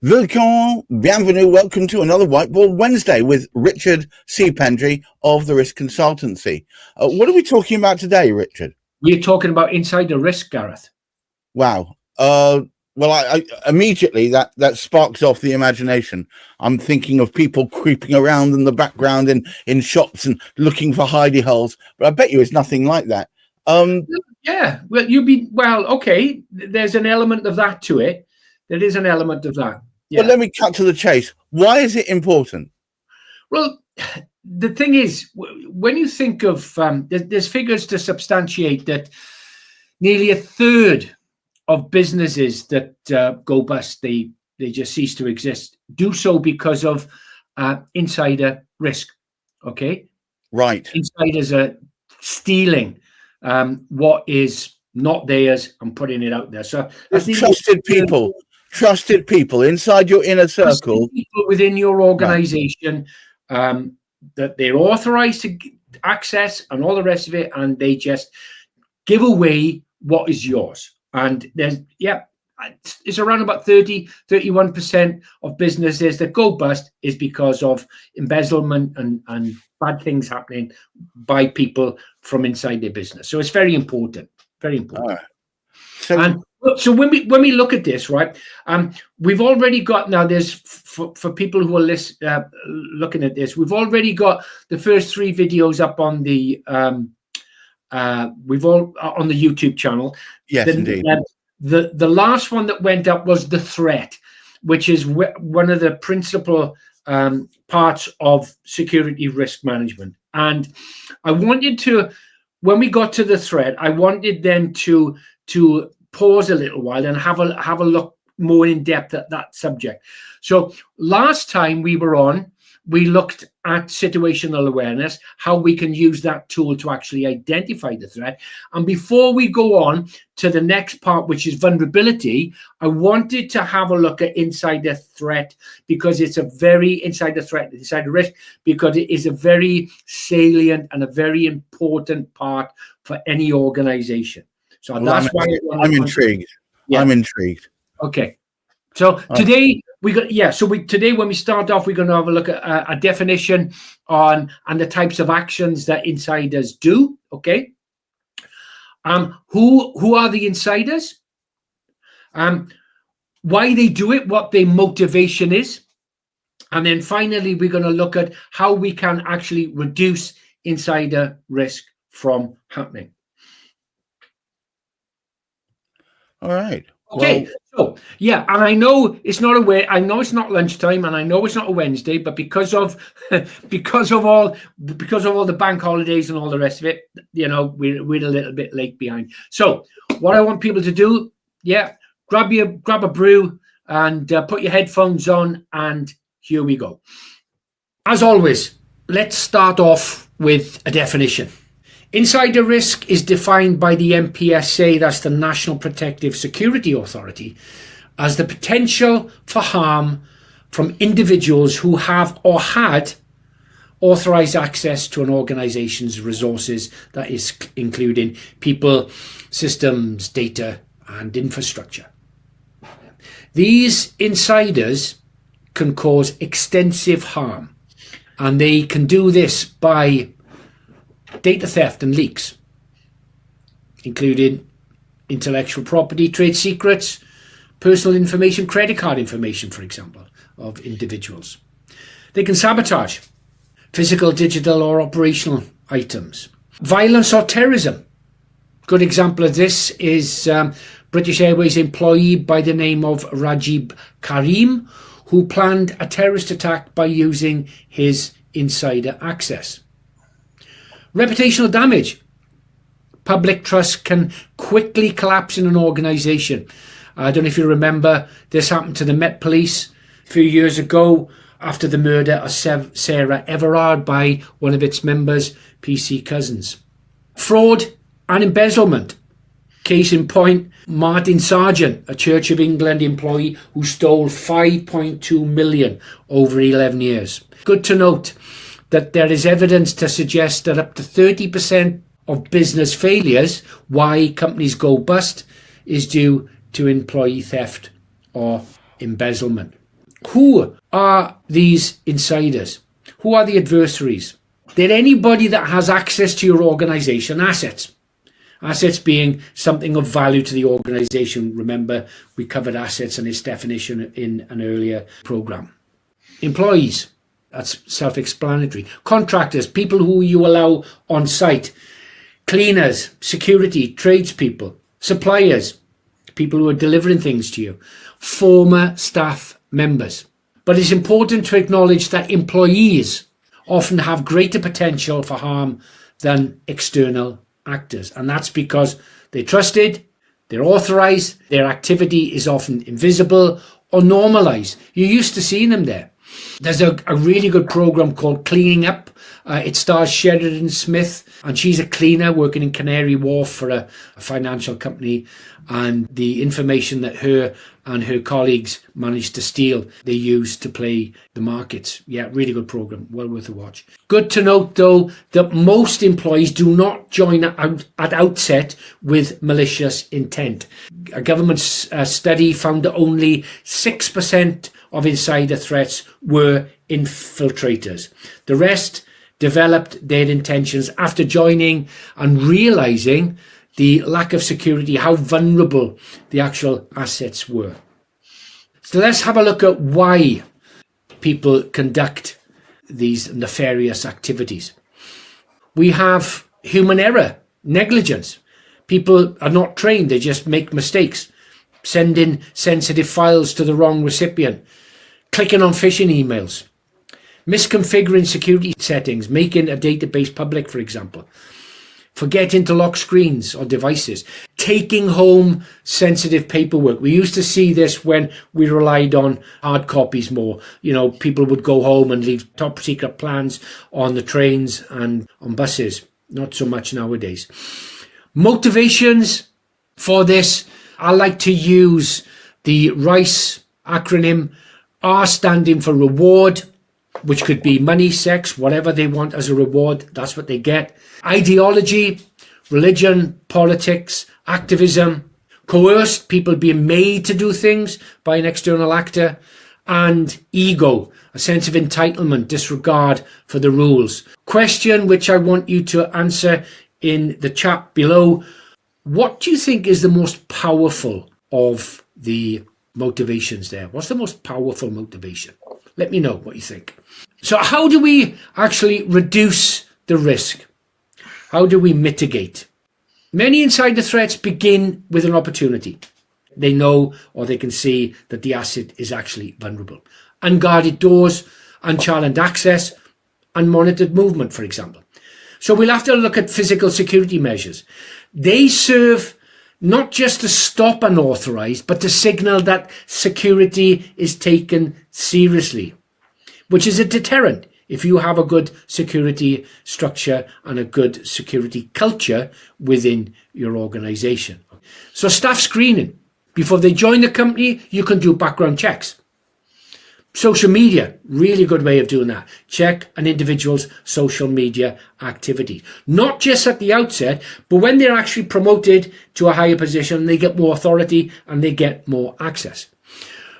Bienvenue, welcome to another Whiteboard Wednesday with Richard C. Pendry of the Risk Consultancy. What are we talking about today, Richard? We're talking about insider risk, Gareth. Wow. Well, I immediately that sparks off the imagination. I'm thinking of people creeping around in the background in shops and looking for hidey holes, but I bet you it's nothing like that. Yeah, well, okay. There's an element of that to it. There is an element of that. Yeah. But let me cut to the chase. Why is it important? Well, the thing is, when you think of, there's figures to substantiate that nearly a third of businesses that go bust, they just cease to exist, do so because of insider risk. Okay, right. Insiders are stealing what is not theirs and putting it out there. So trusted people inside your inner circle, people within your organization, right, that they're authorized to access and all the rest of it, and they just give away what is yours. And there's, it's around about 31% of businesses that go bust is because of embezzlement and bad things happening by people from inside their business. So it's very important, very important. So when we look at this, right, we've already got, now there's for people who are looking at this, we've already got the first 3 videos up on the on the YouTube channel. Yes, indeed. The last one that went up was the threat, which is one of the principal parts of security risk management. And I wanted to, when we got to the threat, I wanted then to pause a little while and have a look more in depth at that subject. So last time we were on, we looked at situational awareness, how we can use that tool to actually identify the threat. And before we go on to the next part, which is vulnerability, I wanted to have a look at insider threat, because it's a very insider risk, because it is a very salient and a very important part for any organization. So that's why I'm intrigued. Yeah. I'm intrigued. Okay. So today today when we start off, we're going to have a look at a definition on and the types of actions that insiders do. Okay. Who are the insiders? Why they do it, what their motivation is. And then finally, we're going to look at how we can actually reduce insider risk from happening. All right. Okay. Well, so yeah, and I know it's not lunchtime, and I know it's not a Wednesday, but because of all the bank holidays and all the rest of it, we're a little bit late behind. So what I want people to do, grab a brew and put your headphones on, and here we go. As always, let's start off with a definition. Insider risk is defined by the NPSA, that's the National Protective Security Authority, as the potential for harm from individuals who have or had authorized access to an organization's resources, that is including people, systems, data, and infrastructure. These insiders can cause extensive harm, and they can do this by data theft and leaks, including intellectual property, trade secrets, personal information, credit card information, for example, of individuals. They can sabotage physical, digital, or operational items. Violence or terrorism. Good example of this is British Airways employee by the name of Rajib Karim, who planned a terrorist attack by using his insider access. Reputational damage. Public trust can quickly collapse in an organization. I don't know if you remember, this happened to the Met Police a few years ago after the murder of Sarah Everard by one of its members, PC Cousins. Fraud and embezzlement. Case in point, Martin Sargent, a Church of England employee who stole 5.2 million over 11 years. Good to note that there is evidence to suggest that up to 30% of business failures, why companies go bust, is due to employee theft or embezzlement. Who are these insiders? Who are the adversaries? They're anybody that has access to your organization assets. Assets being something of value to the organization. Remember, we covered assets and its definition in an earlier program. Employees, that's self-explanatory. Contractors, people who you allow on site. Cleaners, security, tradespeople. Suppliers, people who are delivering things to you. Former staff members. But it's important to acknowledge that employees often have greater potential for harm than external actors. And that's because they're trusted, they're authorised, their activity is often invisible or normalised. You're used to seeing them there. There's a really good programme called Cleaning Up. It stars Sheridan Smith, and she's a cleaner working in Canary Wharf for a financial company. And the information that her and her colleagues managed to steal, they used to play the markets. Yeah, really good programme, well worth a watch. Good to note, though, that most employees do not join at outset with malicious intent. A government study found that only 6% of insider threats were infiltrators. The rest developed their intentions after joining and realising the lack of security, how vulnerable the actual assets were. So let's have a look at why people conduct these nefarious activities. We have human error, negligence. People are not trained, they just make mistakes, sending sensitive files to the wrong recipient, clicking on phishing emails, misconfiguring security settings, making a database public, for example, forgetting to lock screens or devices, taking home sensitive paperwork. We used to see this when we relied on hard copies more. You know, people would go home and leave top secret plans on the trains and on buses. Not so much nowadays. Motivations for this, I like to use the RICE acronym, R standing for reward, which could be money, sex, whatever they want as a reward, that's what they get. Ideology, religion, politics, activism, coerced, people being made to do things by an external actor, and ego, a sense of entitlement, disregard for the rules. Question which I want you to answer in the chat below. What do you think is the most powerful of the motivations there? What's the most powerful motivation? Let me know what you think. So how do we actually reduce the risk? How do we mitigate? Many insider threats begin with an opportunity. They know or they can see that the asset is actually vulnerable. Unguarded doors, unchallenged access, unmonitored movement, for example. So we'll have to look at physical security measures. They serve not just to stop unauthorized, but to signal that security is taken seriously, which is a deterrent if you have a good security structure and a good security culture within your organization. So staff screening. Before they join the company, you can do background checks. Social media, really good way of doing that. Check an individual's social media activity. Not just at the outset, but when they're actually promoted to a higher position, they get more authority and they get more access.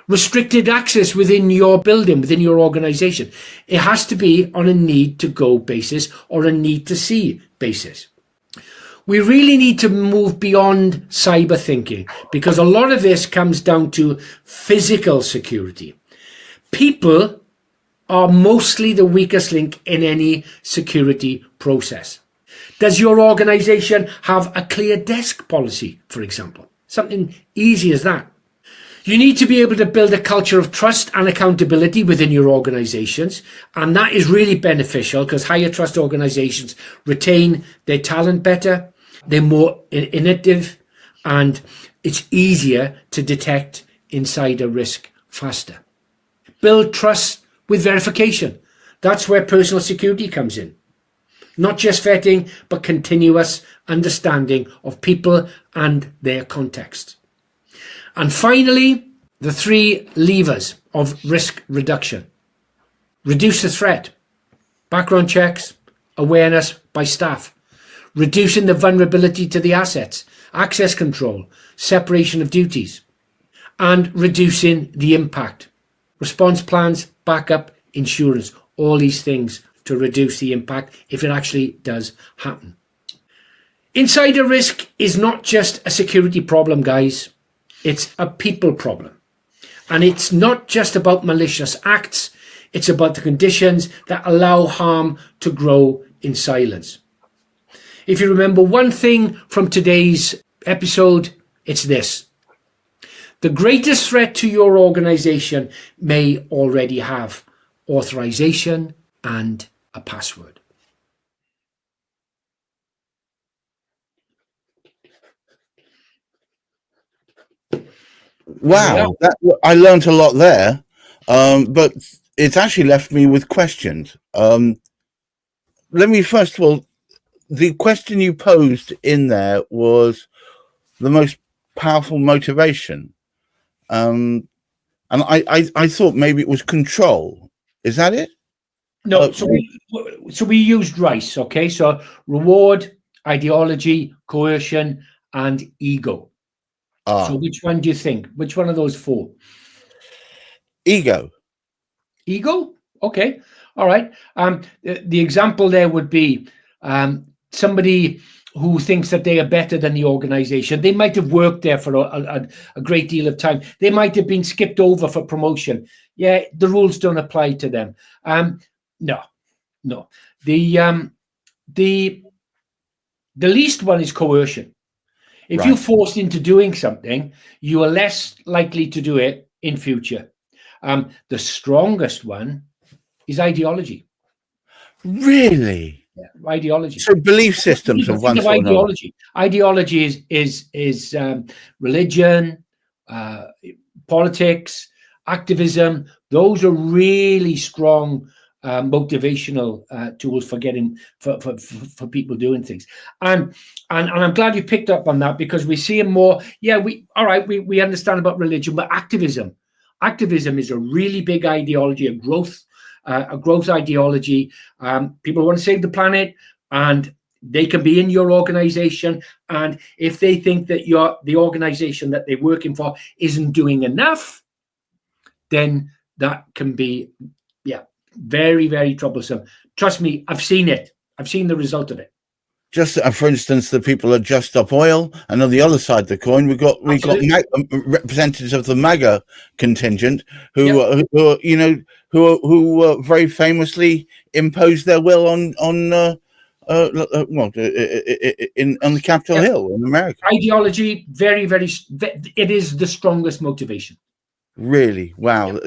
Restricted access within your building, within your organization. It has to be on a need to go basis or a need to see basis. We really need to move beyond cyber thinking because a lot of this comes down to physical security. People are mostly the weakest link in any security process. Does your organization have a clear desk policy, for example? Something easy as that. You need to be able to build a culture of trust and accountability within your organizations. And that is really beneficial because higher trust organizations retain their talent better. They're more innovative and it's easier to detect insider risk faster. Build trust with verification. That's where personal security comes in. Not just vetting, but continuous understanding of people and their context. And finally, the 3 levers of risk reduction. Reduce the threat. Background checks, awareness by staff. Reducing the vulnerability to the assets, access control, separation of duties. And reducing the impact. response plans, backup, insurance, all these things to reduce the impact if it actually does happen. Insider risk is not just a security problem, guys. It's a people problem. And it's not just about malicious acts. It's about the conditions that allow harm to grow in silence. If you remember one thing from today's episode, it's this. The greatest threat to your organization may already have authorization and a password. Wow, I learned a lot there, but it's actually left me with questions. Let me first of all, the question you posed in there was the most powerful motivation, and I thought maybe it was control. Is that it? No, so we used RICE, okay? So reward, ideology, coercion, and ego. So which one do you think? Which one of those four? Ego. Ego? Okay. All right. The example there would be somebody who thinks that they are better than the organization. They might have worked there for a great deal of time. They might have been skipped over for promotion. Yeah, the rules don't apply to them. No. The least one is coercion. If you're forced into doing something, you are less likely to do it in future. The strongest one is ideology. Really? Yeah, ideology. So belief systems of one sort. Ideology. Ideology is religion, politics, activism. Those are really strong motivational tools for getting for people doing things. And I'm glad you picked up on that, because we see more. Yeah, we understand about religion, but activism is a really big ideology, a growth ideology. People want to save the planet, and they can be in your organization. And if they think that the organization that they're working for isn't doing enough, then that can be, very, very troublesome. Trust me, I've seen it. I've seen the result of it. Just for instance, the people at Just Stop Oil, and on the other side of the coin, we've got representatives of the MAGA contingent who very famously imposed their will on the Capitol Hill in America. Ideology, very, very. It is the strongest motivation. Really? Wow.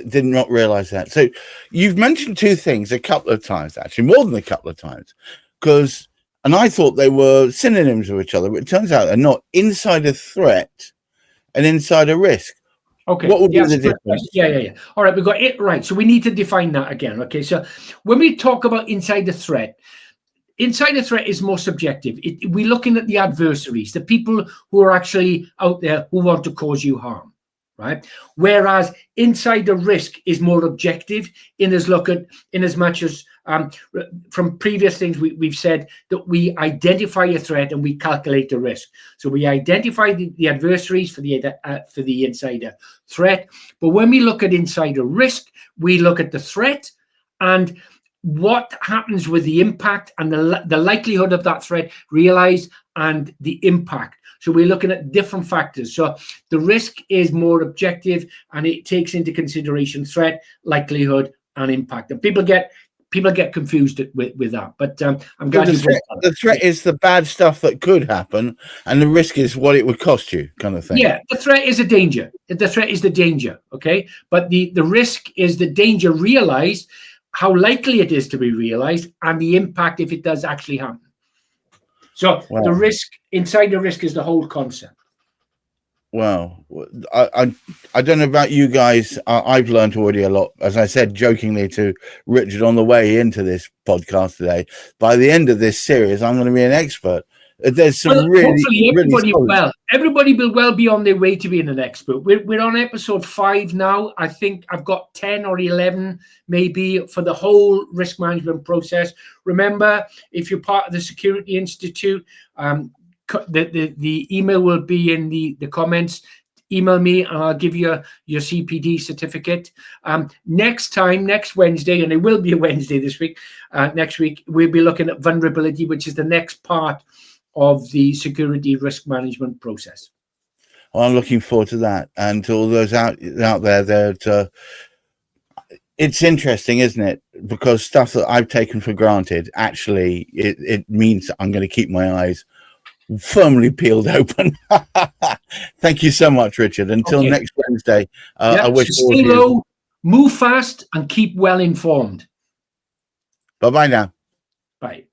Did not realize that. So you've mentioned two things a couple of times, actually, more than a couple of times, and I thought they were synonyms of each other, but it turns out they're not. Insider threat and insider risk. Okay. What would be the difference? Yeah. All right, we got it right. So we need to define that again. Okay. So when we talk about insider threat is more subjective. We're looking at the adversaries, the people who are actually out there who want to cause you harm. Right. Whereas insider risk is more objective in as much as from previous things we've said that we identify a threat and we calculate the risk. So we identify the adversaries for the insider threat. But when we look at insider risk, we look at the threat and what happens with the impact and the likelihood of that threat realized and the impact. So we're looking at different factors. So the risk is more objective and it takes into consideration threat, likelihood, and impact. And people get confused with that. But I'm glad the threat is the bad stuff that could happen, and the risk is what it would cost you, kind of thing. Yeah, the threat is a danger. The threat is the danger. Okay, but the risk is the danger realized, how likely it is to be realized, and the impact if it does actually happen. So the risk, insider risk, is the whole concept. Wow. I don't know about you guys. I've learned already a lot. As I said jokingly to Richard on the way into this podcast today, by the end of this series, I'm going to be an expert. There's some everybody will well be on their way to being an expert. We're on episode 5 now. I think I've got 10 or 11 maybe for the whole risk management process. Remember, if you're part of the Security Institute, the email will be in the comments. email me and I'll give you your CPD certificate. Next Wednesday, and it will be a Wednesday this week, next week, we'll be looking at vulnerability, which is the next part of the security risk management process. Well, I'm looking forward to that. And to all those out there that it's interesting, isn't it? Because stuff that I've taken for granted, actually, it means I'm going to keep my eyes firmly peeled open. Thank you so much, Richard. Until next Wednesday, I wish all stay low, move fast, and keep well informed. Bye-bye now. Bye.